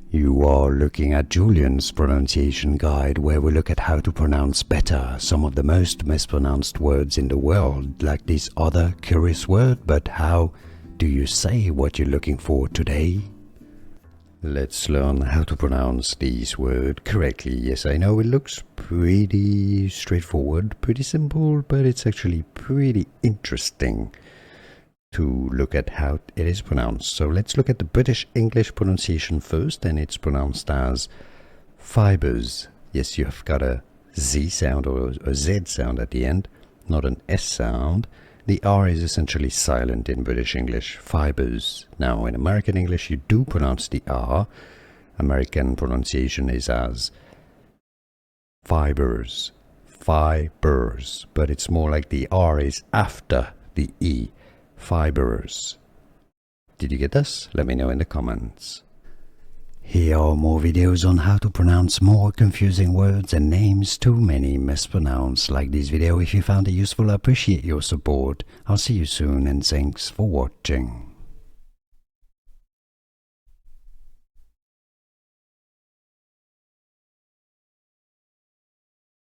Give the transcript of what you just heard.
You are looking at Julian's pronunciation guide, where we look at how to pronounce better some of the most mispronounced words in the world, like this other curious word. But how do you say what you're looking for today? Let's learn how to pronounce this word correctly. Yes, I know it looks pretty straightforward, pretty simple, but it's actually pretty interesting to look at how it is pronounced. So let's look at the British English pronunciation first, and it's pronounced as fibres. Yes, you've got a Z sound or a Z sound at the end, not an S sound. The R is essentially silent in British English, fibres. Now in American English you do pronounce the R. American pronunciation is as fibres, fibres, but it's more like the R is after the E. Fibres. Did you get this? Let me know in the comments. Here are more videos on how to pronounce more confusing words and names too many mispronounced. Like this video if you found it useful. I appreciate your support. I'll see you soon and thanks for watching.